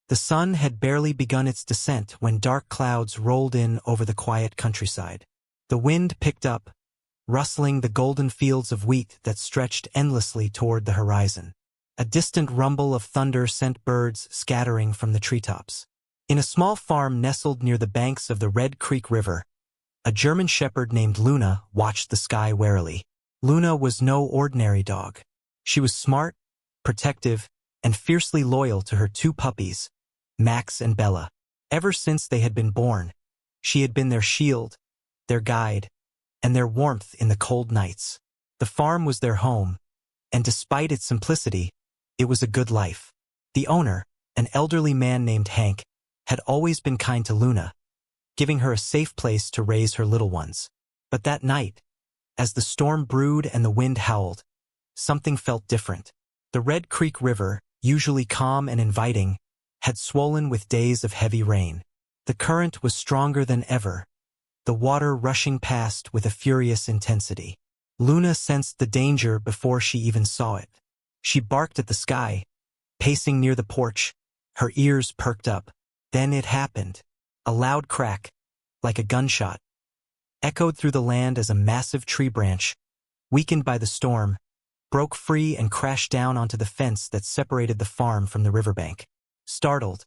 The sun had barely begun its descent when dark clouds rolled in over the quiet countryside. The wind picked up, rustling the golden fields of wheat that stretched endlessly toward the horizon. A distant rumble of thunder sent birds scattering from the treetops. In a small farm nestled near the banks of the Red Creek River, a German shepherd named Luna watched the sky warily. Luna was no ordinary dog. She was smart, protective, and fiercely loyal to her two puppies, Max and Bella. Ever since they had been born, she had been their shield, their guide, and their warmth in the cold nights. The farm was their home, and despite its simplicity, it was a good life. The owner, an elderly man named Hank, had always been kind to Luna, giving her a safe place to raise her little ones. But that night, as the storm brewed and the wind howled, something felt different. The Red Creek River, usually calm and inviting, had swollen with days of heavy rain. The current was stronger than ever, the water rushing past with a furious intensity. Luna sensed the danger before she even saw it. She barked at the sky, pacing near the porch, her ears perked up. Then it happened. A loud crack, like a gunshot, echoed through the land as a massive tree branch, weakened by the storm, broke free and crashed down onto the fence that separated the farm from the riverbank. Startled,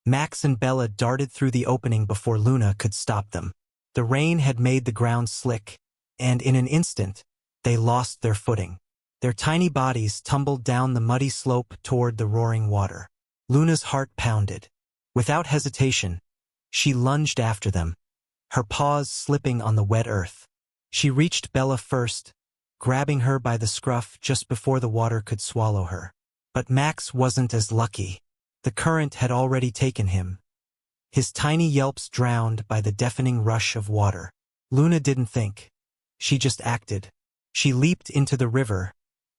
Max and Bella darted through the opening before Luna could stop them. The rain had made the ground slick, and in an instant, they lost their footing. Their tiny bodies tumbled down the muddy slope toward the roaring water. Luna's heart pounded. Without hesitation, she lunged after them, her paws slipping on the wet earth. She reached Bella first, grabbing her by the scruff just before the water could swallow her. But Max wasn't as lucky. The current had already taken him, his tiny yelps drowned by the deafening rush of water. Luna didn't think. She just acted. She leaped into the river,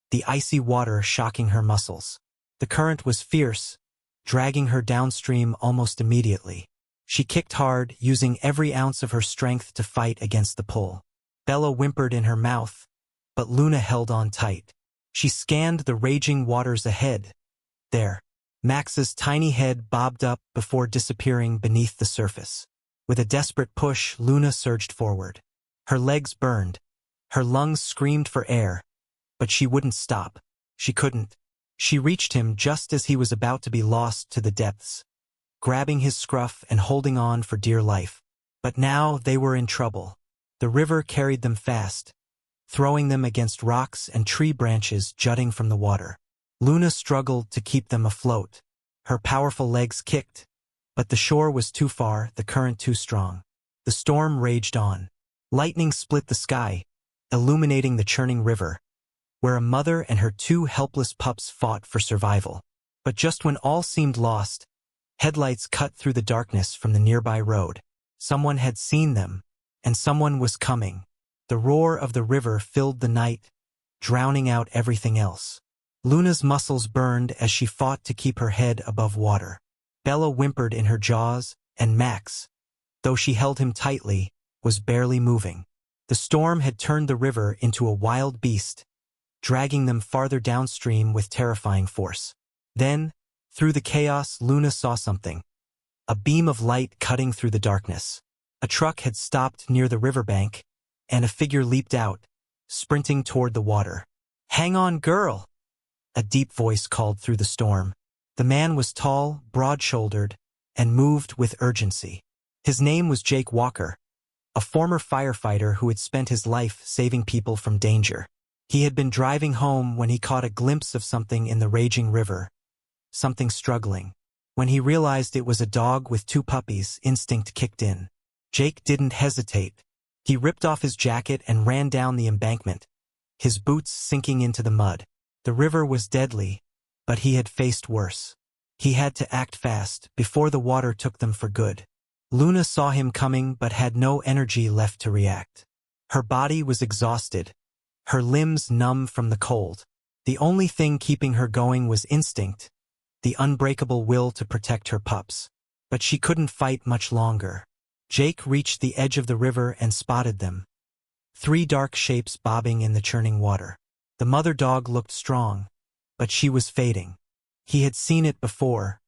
the icy water shocking her muscles. The current was fierce, dragging her downstream almost immediately. She kicked hard, using every ounce of her strength to fight against the pull. Bella whimpered in her mouth, but Luna held on tight. She scanned the raging waters ahead. There, Max's tiny head bobbed up before disappearing beneath the surface. With a desperate push, Luna surged forward. Her legs burned. Her lungs screamed for air. But she wouldn't stop. She couldn't. She reached him just as he was about to be lost to the depths, grabbing his scruff and holding on for dear life. But now they were in trouble. The river carried them fast, throwing them against rocks and tree branches jutting from the water. Luna struggled to keep them afloat. Her powerful legs kicked, but the shore was too far, the current too strong. The storm raged on. Lightning split the sky, illuminating the churning river, where a mother and her two helpless pups fought for survival. But just when all seemed lost, headlights cut through the darkness from the nearby road. Someone had seen them, and someone was coming. The roar of the river filled the night, drowning out everything else. Luna's muscles burned as she fought to keep her head above water. Bella whimpered in her jaws, and Max, though she held him tightly, was barely moving. The storm had turned the river into a wild beast, dragging them farther downstream with terrifying force. Then, through the chaos, Luna saw something. A beam of light cutting through the darkness. A truck had stopped near the riverbank, and a figure leaped out, sprinting toward the water. "Hang on, girl!" A deep voice called through the storm. The man was tall, broad-shouldered, and moved with urgency. His name was Jake Walker, a former firefighter who had spent his life saving people from danger. He had been driving home when he caught a glimpse of something in the raging river, something struggling. When he realized it was a dog with two puppies, instinct kicked in. Jake didn't hesitate. He ripped off his jacket and ran down the embankment, his boots sinking into the mud. The river was deadly, but he had faced worse. He had to act fast before the water took them for good. Luna saw him coming but had no energy left to react. Her body was exhausted, her limbs numb from the cold. The only thing keeping her going was instinct, the unbreakable will to protect her pups. But she couldn't fight much longer. Jake reached the edge of the river and spotted them. 3 dark shapes bobbing in the churning water. The mother dog looked strong, but she was fading. He had seen it before,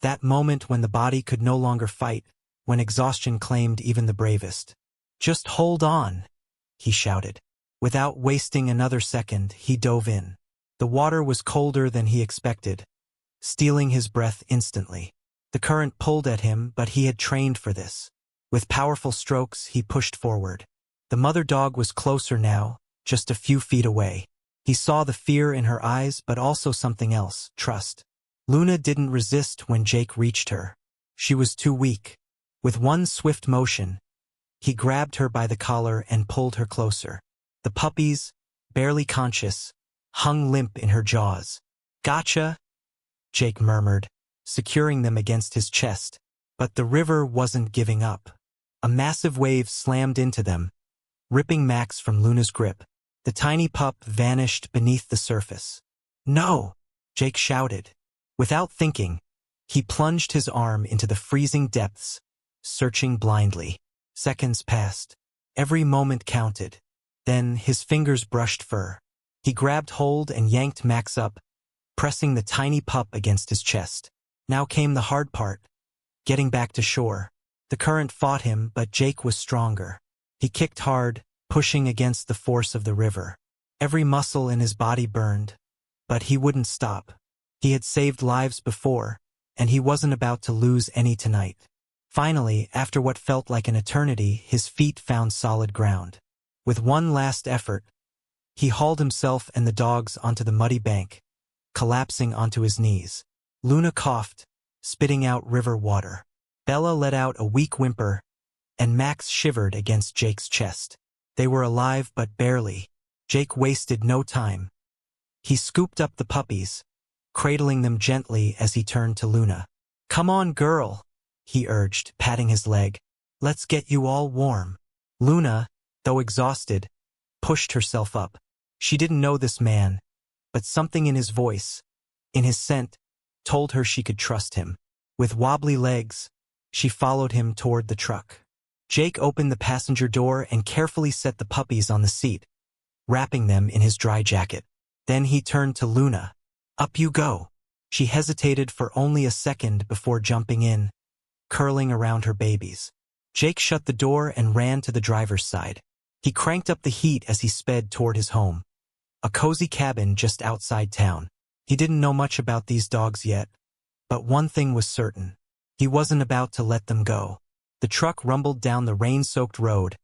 That moment when the body could no longer fight, when exhaustion claimed even the bravest. "Just hold on," he shouted. Without wasting another second, he dove in. The water was colder than he expected, stealing his breath instantly. The current pulled at him, but he had trained for this. With powerful strokes, he pushed forward. The mother dog was closer now, just a few feet away. He saw the fear in her eyes, but also something else, trust. Luna didn't resist when Jake reached her. She was too weak. With one swift motion, he grabbed her by the collar and pulled her closer. The puppies, barely conscious, hung limp in her jaws. "Gotcha," Jake murmured, securing them against his chest. But the river wasn't giving up. A massive wave slammed into them, ripping Max from Luna's grip. The tiny pup vanished beneath the surface. "No!" Jake shouted. Without thinking, he plunged his arm into the freezing depths, searching blindly. Seconds passed. Every moment counted. Then his fingers brushed fur. He grabbed hold and yanked Max up, pressing the tiny pup against his chest. Now came the hard part, getting back to shore. The current fought him, but Jake was stronger. He kicked hard, pushing against the force of the river. Every muscle in his body burned, but he wouldn't stop. He had saved lives before, and he wasn't about to lose any tonight. Finally, after what felt like an eternity, his feet found solid ground. With one last effort, he hauled himself and the dogs onto the muddy bank, collapsing onto his knees. Luna coughed, spitting out river water. Bella let out a weak whimper, and Max shivered against Jake's chest. They were alive, but barely. Jake wasted no time. He scooped up the puppies, cradling them gently as he turned to Luna. "Come on, girl," he urged, patting his leg. "Let's get you all warm." Luna, though exhausted, pushed herself up. She didn't know this man, but something in his voice, in his scent, told her she could trust him. With wobbly legs, she followed him toward the truck. Jake opened the passenger door and carefully set the puppies on the seat, wrapping them in his dry jacket. Then he turned to Luna. "Up you go." She hesitated for only a second before jumping in, curling around her babies. Jake shut the door and ran to the driver's side. He cranked up the heat as he sped toward his home, a cozy cabin just outside town. He didn't know much about these dogs yet, but one thing was certain. He wasn't about to let them go. The truck rumbled down the rain-soaked road,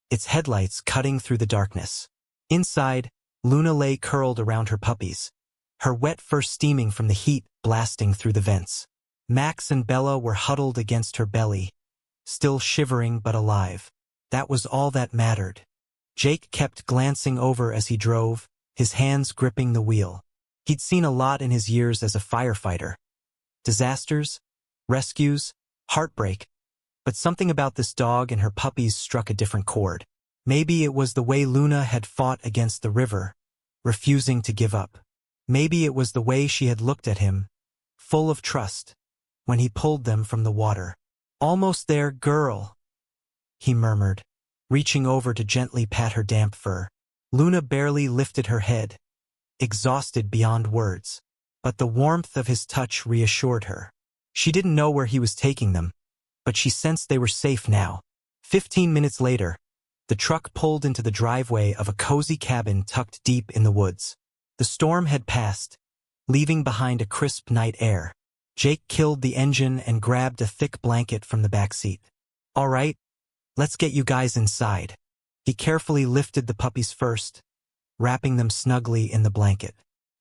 its headlights cutting through the darkness. Inside, Luna lay curled around her puppies, her wet fur steaming from the heat blasting through the vents. Max and Bella were huddled against her belly, still shivering but alive. That was all that mattered. Jake kept glancing over as he drove, his hands gripping the wheel. He'd seen a lot in his years as a firefighter. Disasters, rescues, heartbreak. But something about this dog and her puppies struck a different chord. Maybe it was the way Luna had fought against the river, refusing to give up. Maybe it was the way she had looked at him, full of trust, when he pulled them from the water. "Almost there, girl," he murmured, reaching over to gently pat her damp fur. Luna barely lifted her head, exhausted beyond words. But the warmth of his touch reassured her. She didn't know where he was taking them, but she sensed they were safe now. 15 minutes later, the truck pulled into the driveway of a cozy cabin tucked deep in the woods. The storm had passed, leaving behind a crisp night air. Jake killed the engine and grabbed a thick blanket from the back seat. "All right, let's get you guys inside." He carefully lifted the puppies first, wrapping them snugly in the blanket.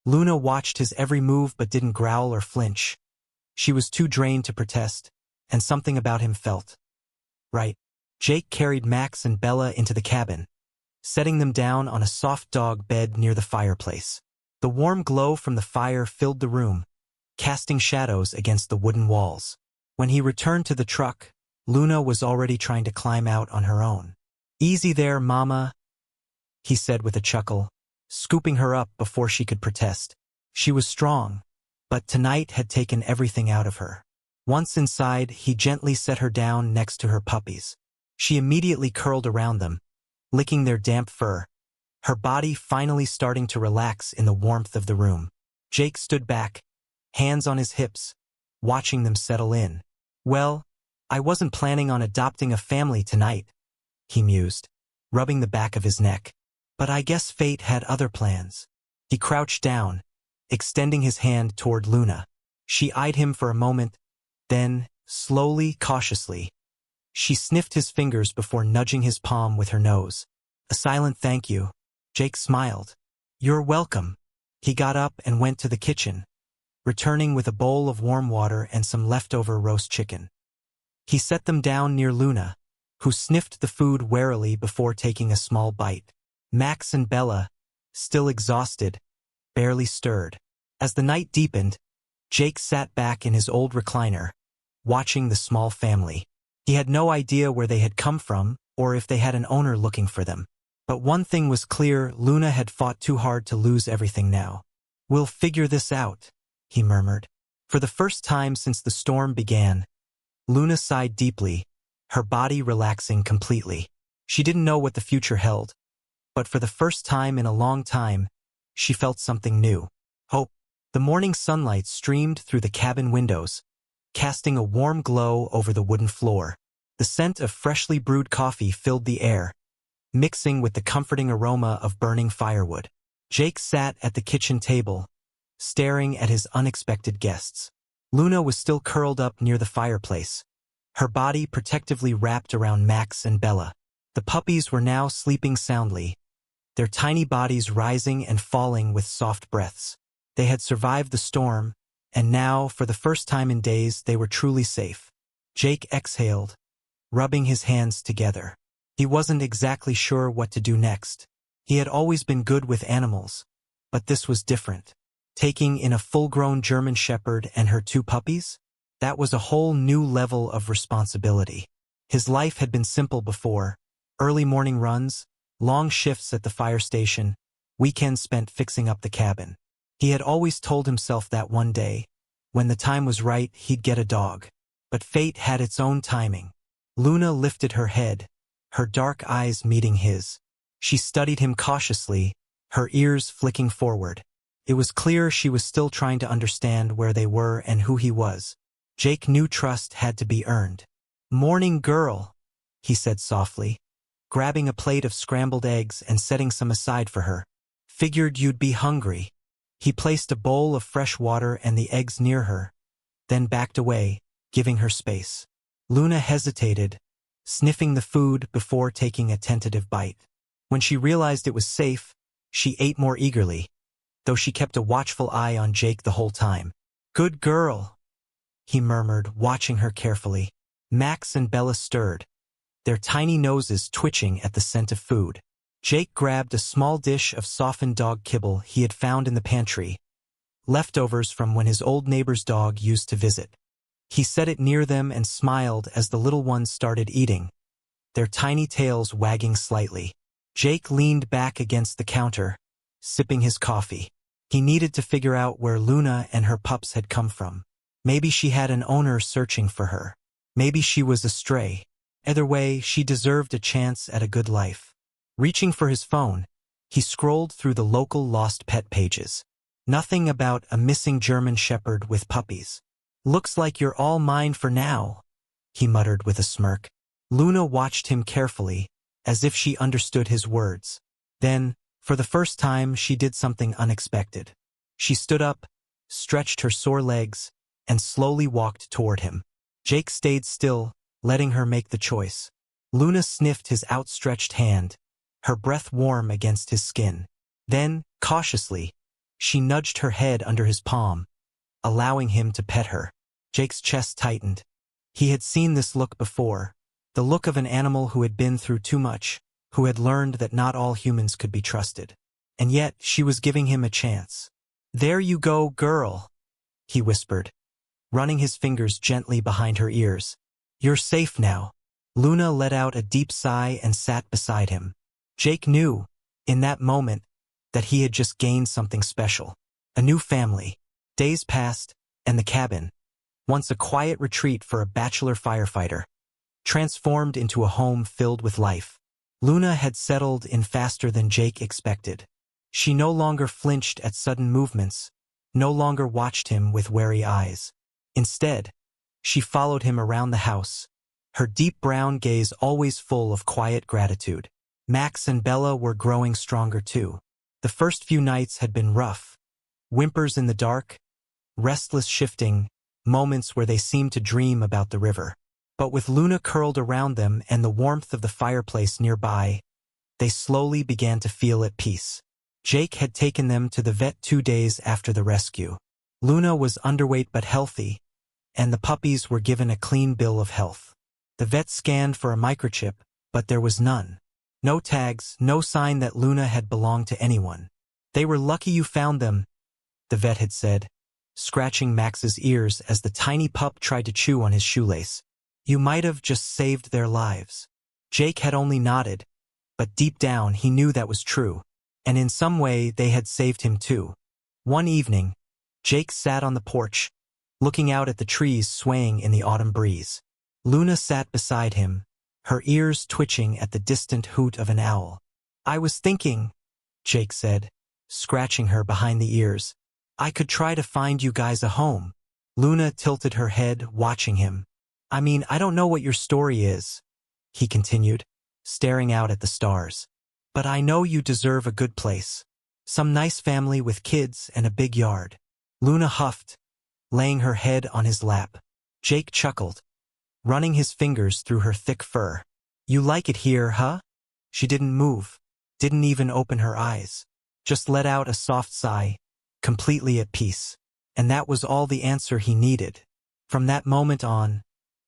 Luna watched his every move but didn't growl or flinch. She was too drained to protest, and something about him felt right. Jake carried Max and Bella into the cabin, setting them down on a soft dog bed near the fireplace. The warm glow from the fire filled the room, casting shadows against the wooden walls. When he returned to the truck, Luna was already trying to climb out on her own. "Easy there, Mama," he said with a chuckle, scooping her up before she could protest. She was strong, but tonight had taken everything out of her. Once inside, he gently set her down next to her puppies. She immediately curled around them, licking their damp fur, her body finally starting to relax in the warmth of the room. Jake stood back, hands on his hips, watching them settle in. "Well, I wasn't planning on adopting a family tonight," he mused, rubbing the back of his neck. "But I guess fate had other plans." He crouched down, extending his hand toward Luna. She eyed him for a moment, then, slowly, cautiously, she sniffed his fingers before nudging his palm with her nose. A silent thank you. Jake smiled. "You're welcome." He got up and went to the kitchen, returning with a bowl of warm water and some leftover roast chicken. He set them down near Luna, who sniffed the food warily before taking a small bite. Max and Bella, still exhausted, barely stirred. As the night deepened, Jake sat back in his old recliner, watching the small family. He had no idea where they had come from or if they had an owner looking for them. But one thing was clear: Luna had fought too hard to lose everything now. "We'll figure this out," he murmured. For the first time since the storm began, Luna sighed deeply, her body relaxing completely. She didn't know what the future held, but for the first time in a long time, she felt something new. Hope. The morning sunlight streamed through the cabin windows, casting a warm glow over the wooden floor. The scent of freshly brewed coffee filled the air, mixing with the comforting aroma of burning firewood. Jake sat at the kitchen table, staring at his unexpected guests. Luna was still curled up near the fireplace, her body protectively wrapped around Max and Bella. The puppies were now sleeping soundly, their tiny bodies rising and falling with soft breaths. They had survived the storm, and now, for the first time in days, they were truly safe. Jake exhaled, rubbing his hands together. He wasn't exactly sure what to do next. He had always been good with animals, but this was different. Taking in a full-grown German Shepherd and her 2 puppies? That was a whole new level of responsibility. His life had been simple before: early morning runs, long shifts at the fire station, weekends spent fixing up the cabin. He had always told himself that one day, when the time was right, he'd get a dog. But fate had its own timing. Luna lifted her head, her dark eyes meeting his. She studied him cautiously, her ears flicking forward. It was clear she was still trying to understand where they were and who he was. Jake knew trust had to be earned. "Morning, girl," he said softly, grabbing a plate of scrambled eggs and setting some aside for her. "Figured you'd be hungry." He placed a bowl of fresh water and the eggs near her, then backed away, giving her space. Luna hesitated, sniffing the food before taking a tentative bite. When she realized it was safe, she ate more eagerly, though she kept a watchful eye on Jake the whole time. "Good girl," he murmured, watching her carefully. Max and Bella stirred, their tiny noses twitching at the scent of food. Jake grabbed a small dish of softened dog kibble he had found in the pantry, leftovers from when his old neighbor's dog used to visit. He set it near them and smiled as the little ones started eating, their tiny tails wagging slightly. Jake leaned back against the counter, sipping his coffee. He needed to figure out where Luna and her pups had come from. Maybe she had an owner searching for her. Maybe she was a stray. Either way, she deserved a chance at a good life. Reaching for his phone, he scrolled through the local lost pet pages. Nothing about a missing German Shepherd with puppies. "Looks like you're all mine for now," he muttered with a smirk. Luna watched him carefully, as if she understood his words. Then, for the first time, she did something unexpected. She stood up, stretched her sore legs, and slowly walked toward him. Jake stayed still, letting her make the choice. Luna sniffed his outstretched hand, her breath warm against his skin. Then, cautiously, she nudged her head under his palm, allowing him to pet her. Jake's chest tightened. He had seen this look before, the look of an animal who had been through too much, who had learned that not all humans could be trusted. And yet, she was giving him a chance. "There you go, girl," he whispered, running his fingers gently behind her ears. "You're safe now." Luna let out a deep sigh and sat beside him. Jake knew, in that moment, that he had just gained something special. A new family. Days passed, and the cabin, once a quiet retreat for a bachelor firefighter, transformed into a home filled with life. Luna had settled in faster than Jake expected. She no longer flinched at sudden movements, no longer watched him with wary eyes. Instead, she followed him around the house, her deep brown gaze always full of quiet gratitude. Max and Bella were growing stronger too. The first few nights had been rough. Whimpers in the dark, restless shifting, moments where they seemed to dream about the river. But with Luna curled around them and the warmth of the fireplace nearby, they slowly began to feel at peace. Jake had taken them to the vet 2 days after the rescue. Luna was underweight but healthy, and the puppies were given a clean bill of health. The vet scanned for a microchip, but there was none. No tags, no sign that Luna had belonged to anyone. "They were lucky you found them," the vet had said, scratching Max's ears as the tiny pup tried to chew on his shoelace. "You might have just saved their lives." Jake had only nodded, but deep down he knew that was true, and in some way they had saved him too. One evening, Jake sat on the porch, looking out at the trees swaying in the autumn breeze. Luna sat beside him, her ears twitching at the distant hoot of an owl. "I was thinking," Jake said, scratching her behind the ears, "I could try to find you guys a home." Luna tilted her head, watching him. "I mean, I don't know what your story is," he continued, staring out at the stars. "But I know you deserve a good place. Some nice family with kids and a big yard." Luna huffed, laying her head on his lap. Jake chuckled, running his fingers through her thick fur. "You like it here, huh?" She didn't move, didn't even open her eyes, just let out a soft sigh, completely at peace. And that was all the answer he needed. From that moment on,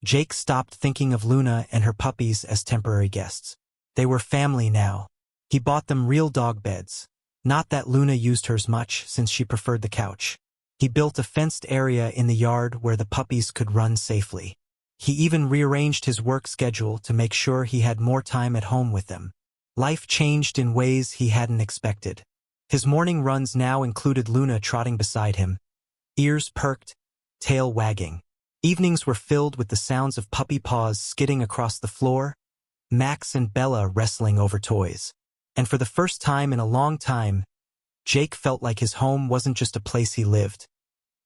Jake stopped thinking of Luna and her puppies as temporary guests. They were family now. He bought them real dog beds. Not that Luna used hers much, since she preferred the couch. He built a fenced area in the yard where the puppies could run safely. He even rearranged his work schedule to make sure he had more time at home with them. Life changed in ways he hadn't expected. His morning runs now included Luna trotting beside him, ears perked, tail wagging. Evenings were filled with the sounds of puppy paws skidding across the floor, Max and Bella wrestling over toys. And for the first time in a long time, Jake felt like his home wasn't just a place he lived.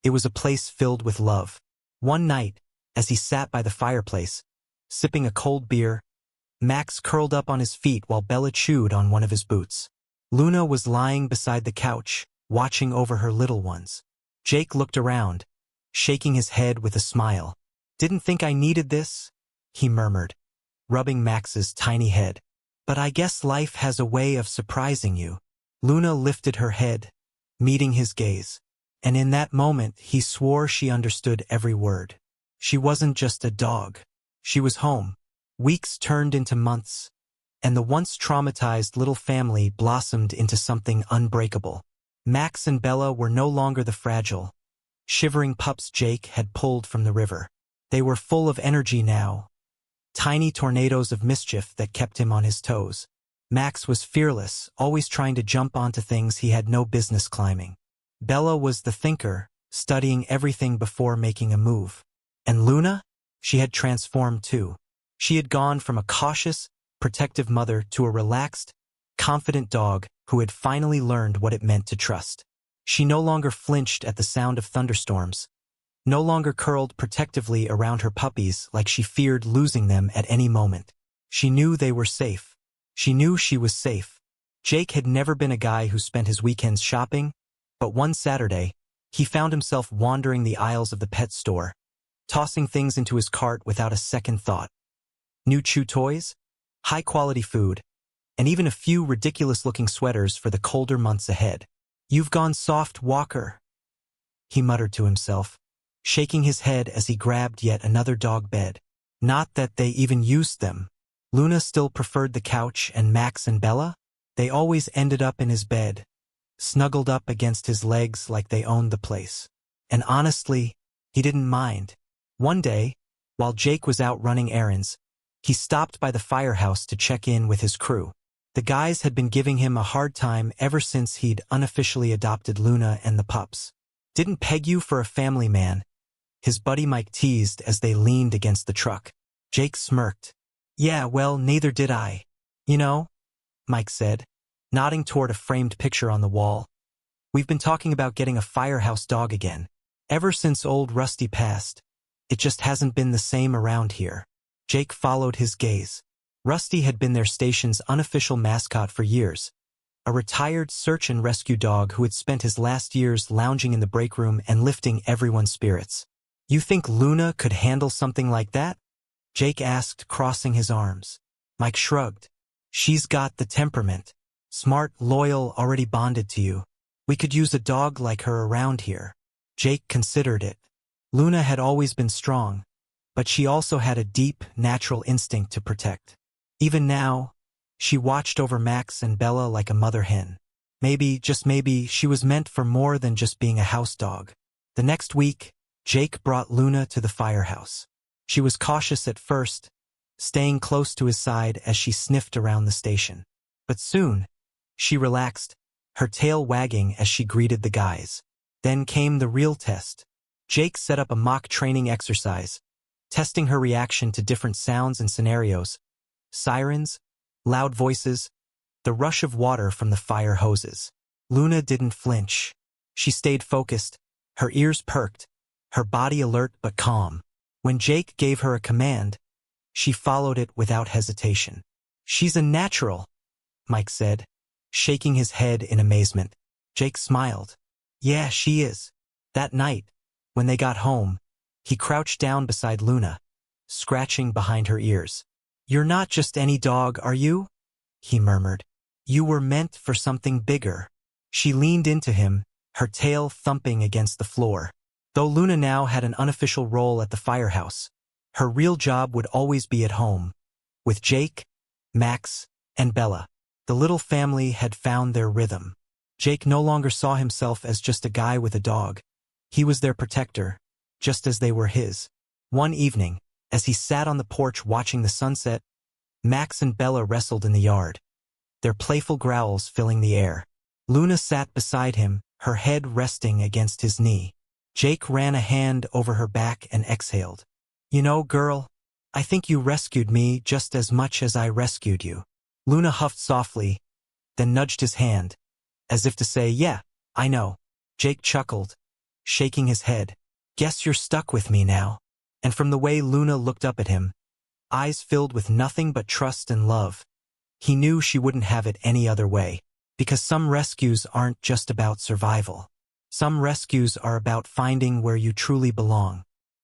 It was a place filled with love. One night, as he sat by the fireplace, sipping a cold beer, Max curled up on his feet while Bella chewed on one of his boots. Luna was lying beside the couch, watching over her little ones. Jake looked around, shaking his head with a smile. "Didn't think I needed this?" he murmured, rubbing Max's tiny head. "But I guess life has a way of surprising you." Luna lifted her head, meeting his gaze, and in that moment he swore she understood every word. She wasn't just a dog. She was home. Weeks turned into months, and the once traumatized little family blossomed into something unbreakable. Max and Bella were no longer the fragile, shivering pups Jake had pulled from the river. They were full of energy now, tiny tornadoes of mischief that kept him on his toes. Max was fearless, always trying to jump onto things he had no business climbing. Bella was the thinker, studying everything before making a move. And Luna? She had transformed too. She had gone from a cautious, protective mother to a relaxed, confident dog who had finally learned what it meant to trust. She no longer flinched at the sound of thunderstorms, no longer curled protectively around her puppies like she feared losing them at any moment. She knew they were safe. She knew she was safe. Jake had never been a guy who spent his weekends shopping, but one Saturday, he found himself wandering the aisles of the pet store, tossing things into his cart without a second thought. New chew toys, high-quality food, and even a few ridiculous-looking sweaters for the colder months ahead. "You've gone soft, Walker," he muttered to himself, shaking his head as he grabbed yet another dog bed. Not that they even used them. Luna still preferred the couch, and Max and Bella? They always ended up in his bed, snuggled up against his legs like they owned the place. And honestly, he didn't mind. One day, while Jake was out running errands, he stopped by the firehouse to check in with his crew. The guys had been giving him a hard time ever since he'd unofficially adopted Luna and the pups. "Didn't peg you for a family man," his buddy Mike teased as they leaned against the truck. Jake smirked. "Yeah, well, neither did I. You know," Mike said, nodding toward a framed picture on the wall. "We've been talking about getting a firehouse dog again. Ever since old Rusty passed, it just hasn't been the same around here. Jake followed his gaze. Rusty had been their station's unofficial mascot for years, a retired search and rescue dog who had spent his last years lounging in the break room and lifting everyone's spirits. You think Luna could handle something like that? Jake asked, crossing his arms. Mike shrugged. She's got the temperament. Smart, loyal, already bonded to you. We could use a dog like her around here. Jake considered it. Luna had always been strong, but she also had a deep, natural instinct to protect. Even now, she watched over Max and Bella like a mother hen. Maybe, just maybe, she was meant for more than just being a house dog. The next week, Jake brought Luna to the firehouse. She was cautious at first, staying close to his side as she sniffed around the station. But soon, she relaxed, her tail wagging as she greeted the guys. Then came the real test. Jake set up a mock training exercise, testing her reaction to different sounds and scenarios. Sirens, loud voices, the rush of water from the fire hoses. Luna didn't flinch. She stayed focused, her ears perked, her body alert but calm. When Jake gave her a command, she followed it without hesitation. She's a natural, Mike said, shaking his head in amazement. Jake smiled. Yeah, she is. That night, when they got home, he crouched down beside Luna, scratching behind her ears. You're not just any dog, are you? He murmured. You were meant for something bigger. She leaned into him, her tail thumping against the floor. Though Luna now had an unofficial role at the firehouse, her real job would always be at home, with Jake, Max, and Bella. The little family had found their rhythm. Jake no longer saw himself as just a guy with a dog. He was their protector, just as they were his. One evening, as he sat on the porch watching the sunset, Max and Bella wrestled in the yard, their playful growls filling the air. Luna sat beside him, her head resting against his knee. Jake ran a hand over her back and exhaled. You know, girl, I think you rescued me just as much as I rescued you. Luna huffed softly, then nudged his hand, as if to say, yeah, I know. Jake chuckled, shaking his head. Guess you're stuck with me now. And from the way Luna looked up at him, eyes filled with nothing but trust and love, he knew she wouldn't have it any other way. Because some rescues aren't just about survival. Some rescues are about finding where you truly belong.